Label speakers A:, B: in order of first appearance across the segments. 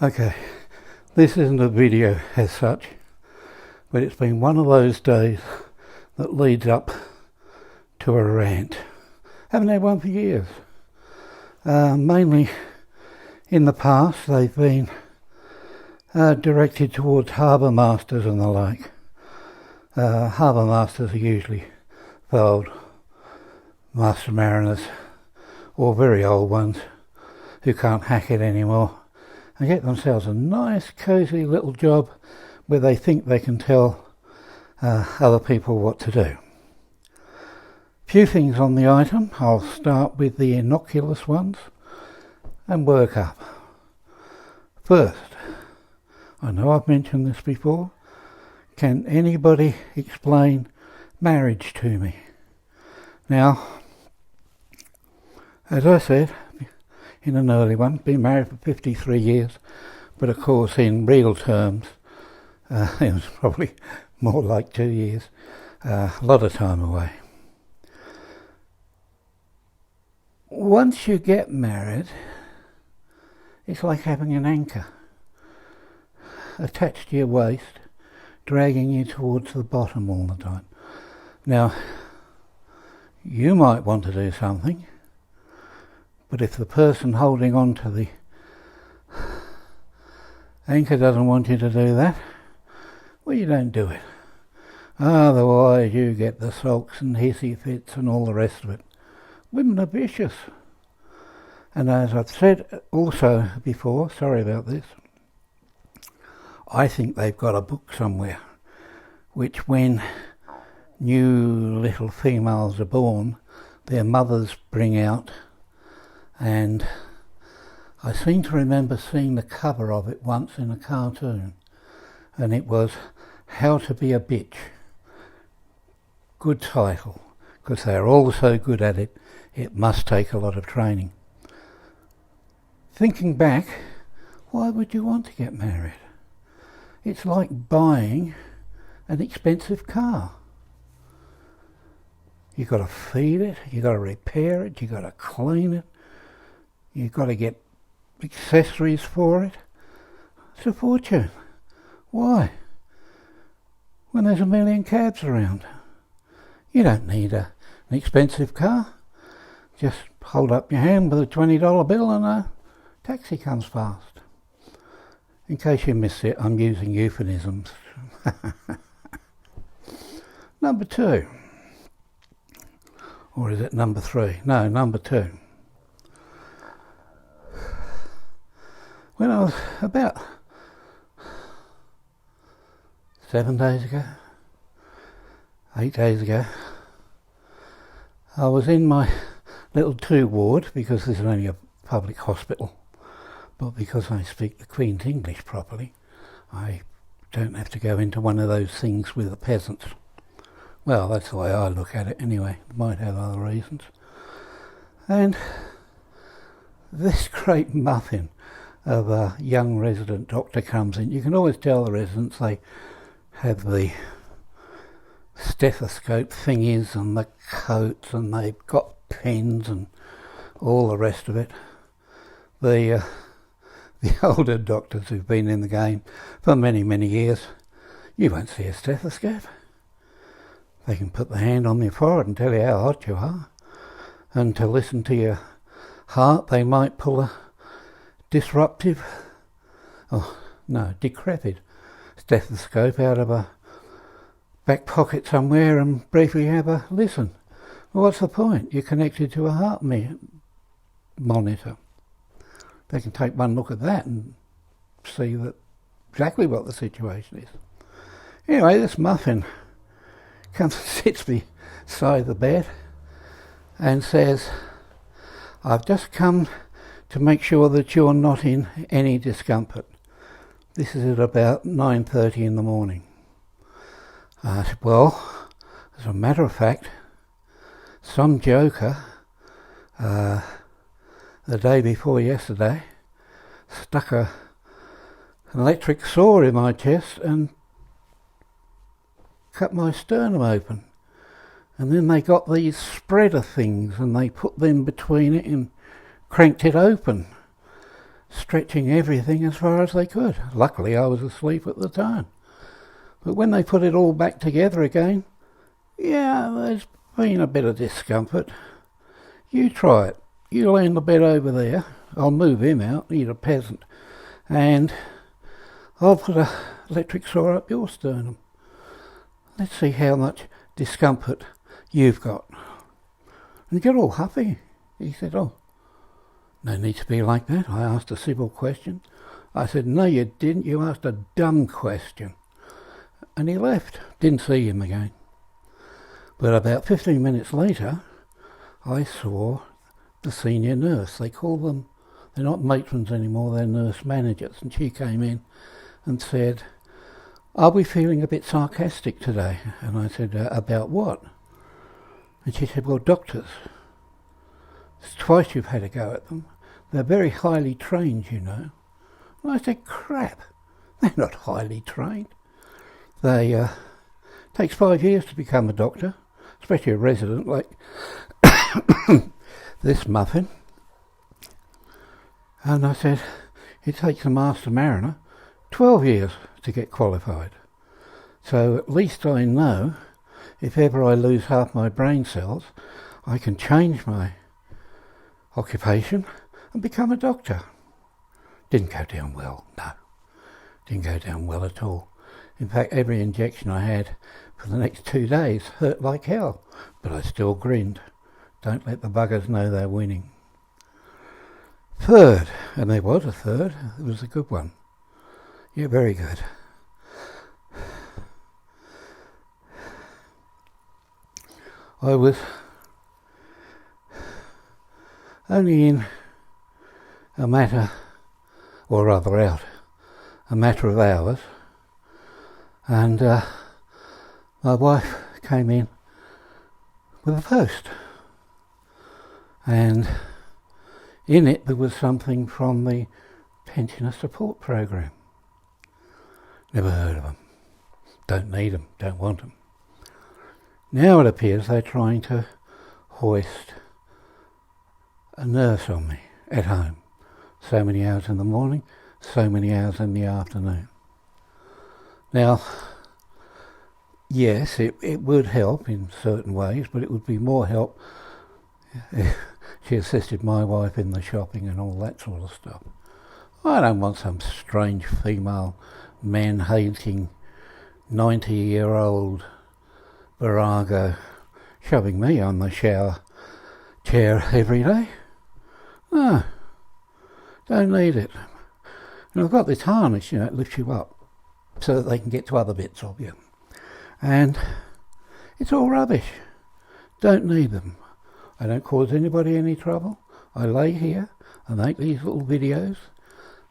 A: Okay, this isn't a video as such, but it's been one of those days that leads up to a rant. Haven't had one for years. Mainly in the past they've been directed towards harbour masters and the like. Harbour masters are usually for old master mariners or very old ones who can't hack it anymore and get themselves a nice cosy little job where they think they can tell other people what to do. Few things on the item. I'll start with the innocuous ones and work up. First, I know I've mentioned this before, can anybody explain marriage to me? Now, as I said in an early one, been married for 53 years, but of course in real terms it was probably more like 2 years, a lot of time away. Once you get married, it's like having an anchor attached to your waist, dragging you towards the bottom all the time. Now, you might want to do something, but if the person holding on to the anchor doesn't want you to do that, well, you don't do it. Otherwise you get the sulks and hissy fits and all the rest of it. Women are vicious. And as I've said also before, sorry about this, I think they've got a book somewhere which when new little females are born, their mothers bring out, and I seem to remember seeing the cover of it once in a cartoon, and it was How to Be a Bitch. Good title, because they're all so good at it, it must take a lot of training. Thinking back, why would you want to get married? It's like buying an expensive car. You've got to feed it, you've got to repair it, you've got to clean it, you've got to get accessories for it. It's a fortune. Why? When there's a million cabs around. You don't need an expensive car. Just hold up your hand with a $20 bill and a taxi comes past. In case you missed it, I'm using euphemisms. Number 2. Or is it number 3? No, number 2. When I was about 7 days ago, 8 days ago, I was in my little 2 ward, because this is only a public hospital, but because I speak the Queen's English properly, I don't have to go into one of those things with the peasants. Well, that's the way I look at it anyway. It might have other reasons. And this great muffin of a young resident doctor comes in. You can always tell the residents, they have the stethoscope thingies and the coats, and they've got pens and all the rest of it. The older doctors who've been in the game for many, many years, you won't see a stethoscope. They can put the hand on your forehead and tell you how hot you are. And to listen to your heart, they might pull a decrepit stethoscope out of a back pocket somewhere and briefly have a listen. Well, what's the point? You're connected to a heart monitor. They can take one look at that and see that exactly what the situation is. Anyway, this muffin comes and sits beside the bed and says, I've just come to make sure that you're not in any discomfort. This is at about 9:30 in the morning. I said, well, as a matter of fact, some joker the day before yesterday stuck an electric saw in my chest and cut my sternum open. And then they got these spreader things and they put them between it and cranked it open. stretching everything as far as they could. Luckily I was asleep at the time. But when they put it all back together again, yeah, there's been a bit of discomfort. You try it. You lay in the bed over there. I'll move him out, he's a peasant. And I'll put a electric saw up your sternum. Let's see how much discomfort you've got. And he got all huffy. He said, oh, no need to be like that. I asked a civil question. I said, no you didn't, you asked a dumb question. And he left. Didn't see him again. But about 15 minutes later, I saw the senior nurse. They call them, they're not matrons anymore, they're nurse managers. And she came in and said, are we feeling a bit sarcastic today? And I said, about what? And she said, well, doctors, it's twice you've had a go at them. They're very highly trained, you know. And I said, crap, they're not highly trained. They takes 5 years to become a doctor, especially a resident like this muffin. And I said, it takes a master mariner 12 years to get qualified. So at least I know if ever I lose half my brain cells, I can change my occupation and become a doctor. Didn't go down well, no. Didn't go down well at all. In fact, every injection I had for the next 2 days hurt like hell, but I still grinned. Don't let the buggers know they're winning. Third, and there was a third, it was a good one. Yeah, very good. I was only in a matter, or rather out, a matter of hours, and my wife came in with a post, and in it there was something from the pensioner support program. Never heard of them. Don't need them, don't want them. Now it appears they're trying to hoist a nurse on me at home. So many hours in the morning, so many hours in the afternoon. Now, yes, it would help in certain ways, but it would be more help if she assisted my wife in the shopping and all that sort of stuff. I don't want some strange female man-hating 90-year-old virago shoving me on the shower chair every day. No, don't need it. And I've got this harness, you know, it lifts you up so that they can get to other bits of you. And it's all rubbish. Don't need them. I don't cause anybody any trouble. I lay here, I make these little videos,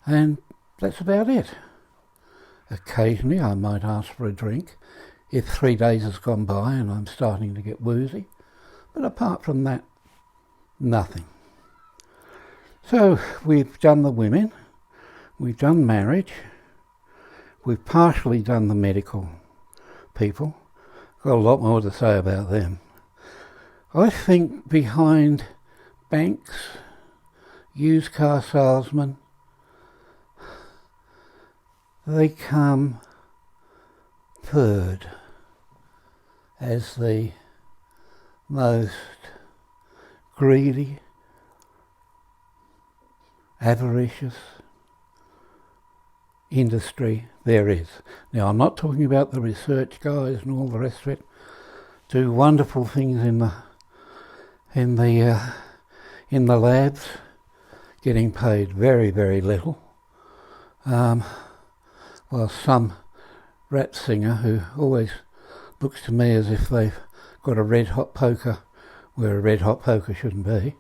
A: and that's about it. Occasionally I might ask for a drink if 3 days has gone by and I'm starting to get woozy. But apart from that, nothing. So we've done the women, we've done marriage, we've partially done the medical people. Got a lot more to say about them. I think behind banks, used car salesmen, they come third as the most greedy, avaricious industry there is. Now, I'm not talking about the research guys and all the rest of it. Do wonderful things in the labs, getting paid very, very little. While some rap singer who always looks to me as if they've got a red hot poker where a red hot poker shouldn't be,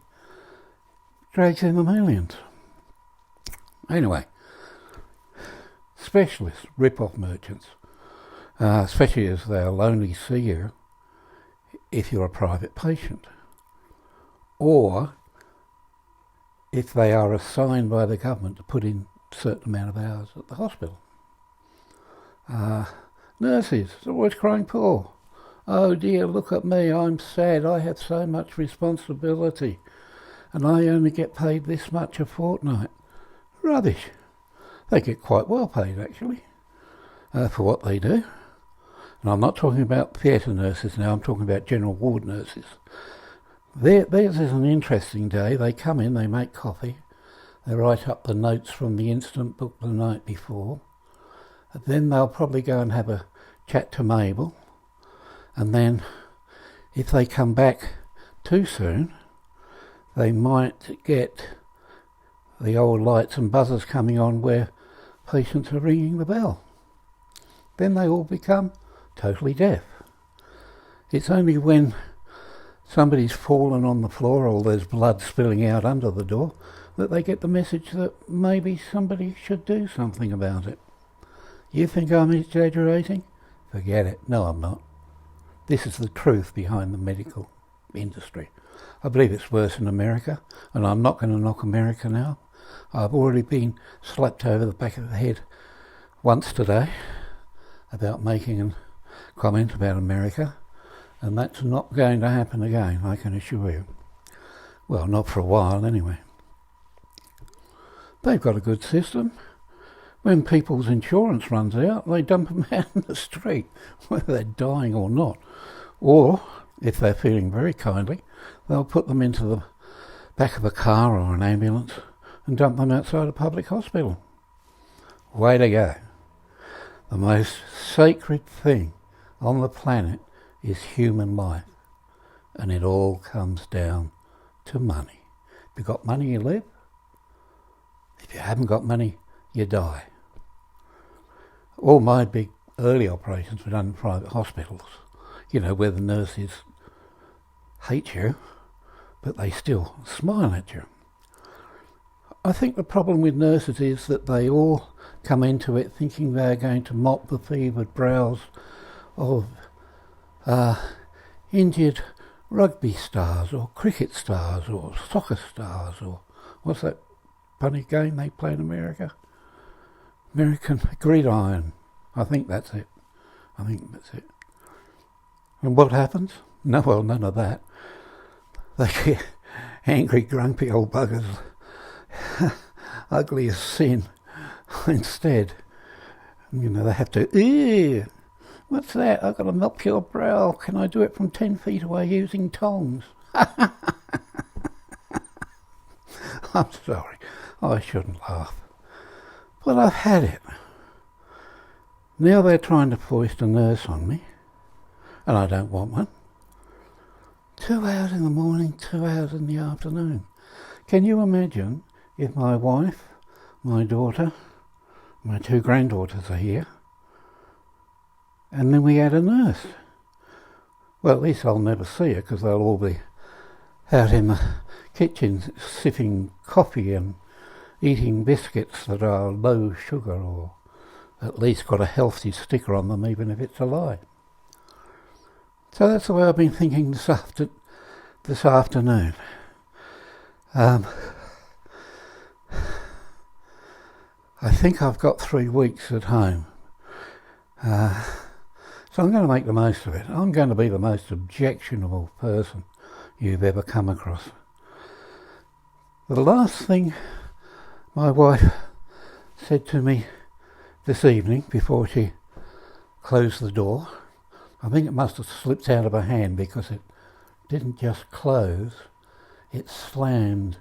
A: drags in the millions. Anyway, specialists, rip-off merchants, especially as they'll only see you if you're a private patient, or if they are assigned by the government to put in a certain amount of hours at the hospital. Nurses, they're always crying poor. Oh dear, look at me, I'm sad, I have so much responsibility, and I only get paid this much a fortnight. Rubbish. They get quite well paid, actually, for what they do. And I'm not talking about theatre nurses now, I'm talking about general ward nurses. Theirs is an interesting day. They come in, they make coffee, they write up the notes from the incident book the night before, and then they'll probably go and have a chat to Mabel, and then if they come back too soon, they might get the old lights and buzzers coming on where patients are ringing the bell. Then they all become totally deaf. It's only when somebody's fallen on the floor or there's blood spilling out under the door that they get the message that maybe somebody should do something about it. You think I'm exaggerating? Forget it. No, I'm not. This is the truth behind the medical industry. I believe it's worse in America, and I'm not going to knock America now. I've already been slapped over the back of the head once today about making a comment about America, and that's not going to happen again, I can assure you. Well, not for a while anyway. They've got a good system. When people's insurance runs out, they dump them out in the street, whether they're dying or not. Or, if they're feeling very kindly, they'll put them into the back of a car or an ambulance and dump them outside a public hospital. Way to go. The most sacred thing on the planet is human life, and it all comes down to money. If you've got money, you live. If you haven't got money, you die. All my big early operations were done in private hospitals, where the nurses hate you, but they still smile at you. I think the problem with nurses is that they all come into it thinking they're going to mop the fevered brows of injured rugby stars or cricket stars or soccer stars or what's that funny game they play in America? American gridiron. I think that's it. And what happens? No, well, none of that. They get angry, grumpy old buggers, ugly as sin. Instead, they have to, what's that? I've got to mop your brow. Can I do it from 10 feet away using tongs? I'm sorry. I shouldn't laugh. But I've had it. Now they're trying to foist a nurse on me, and I don't want one. 2 hours in the morning, 2 hours in the afternoon. Can you imagine if my wife, my daughter, my 2 granddaughters are here, and then we had a nurse? Well, at least I'll never see her because they'll all be out in the kitchen sipping coffee and eating biscuits that are low sugar or at least got a healthy sticker on them, even if it's a lie. So that's the way I've been thinking this afternoon. I think I've got 3 weeks at home. So I'm going to make the most of it. I'm going to be the most objectionable person you've ever come across. The last thing my wife said to me this evening before she closed the door, I think it must have slipped out of her hand because it didn't just close, it slammed,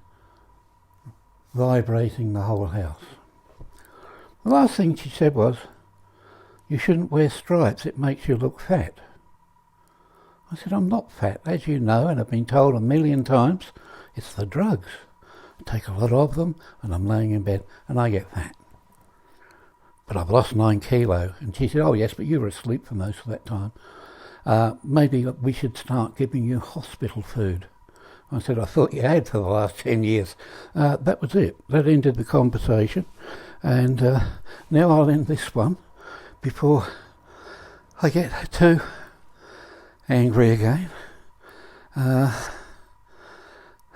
A: vibrating the whole house. The last thing she said was, "You shouldn't wear stripes, it makes you look fat." I said, "I'm not fat, as you know, and have been told a million times, it's the drugs. I take a lot of them, and I'm laying in bed, and I get fat. But I've lost 9 kilo. And she said, "Oh yes, but you were asleep for most of that time. Maybe we should start giving you hospital food." I said, "I thought you had for the last 10 years. That was it. That ended the conversation. And now I'll end this one before I get too angry again.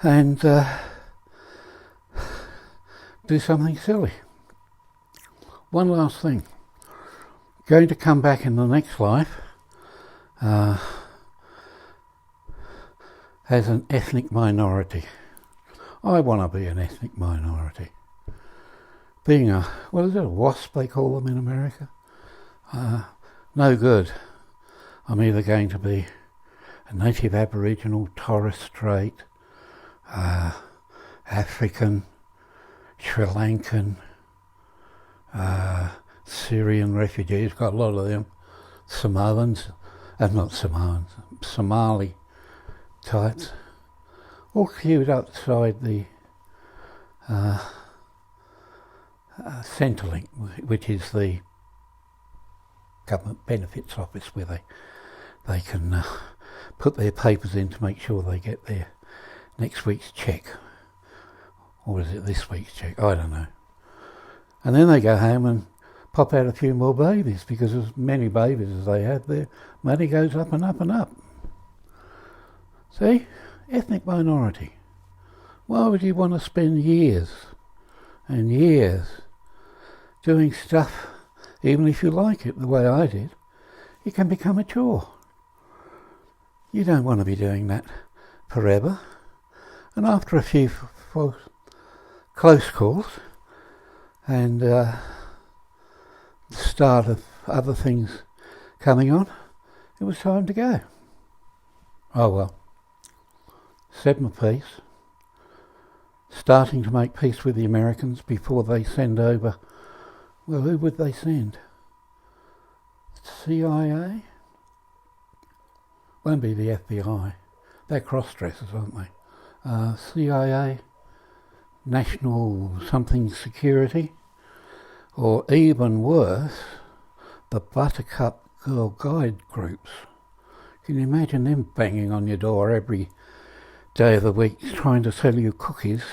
A: And do something silly. One last thing. Going to come back in the next life as an ethnic minority. I want to be an ethnic minority. being a, what is it, a wasp they call them in America? No good. I'm either going to be a native Aboriginal, Torres Strait, African, Sri Lankan, Syrian refugees, got a lot of them, Samoans, not Samoans, Somali types, all queued outside the Centrelink, which is the government benefits office where they can put their papers in to make sure they get their next week's cheque. Or is it this week's cheque? I don't know. And then they go home and pop out a few more babies, because as many babies as they have, their money goes up and up and up. See? Ethnic minority. Why would you want to spend years and years doing stuff, even if you like it the way I did? It can become a chore. You don't want to be doing that forever. And after a few close calls and start of other things coming on, it was time to go. Oh well. Said my piece. Starting to make peace with the Americans before they send over, well, who would they send? CIA? Won't be the FBI. They're cross-dressers, aren't they? CIA, National something security, or even worse, the Buttercup Girl Guide groups. Can you imagine them banging on your door every day of the week trying to sell you cookies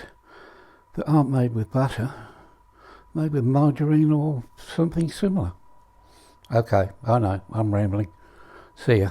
A: that aren't made with butter, made with margarine or something similar? Okay, I know, I'm rambling. See ya.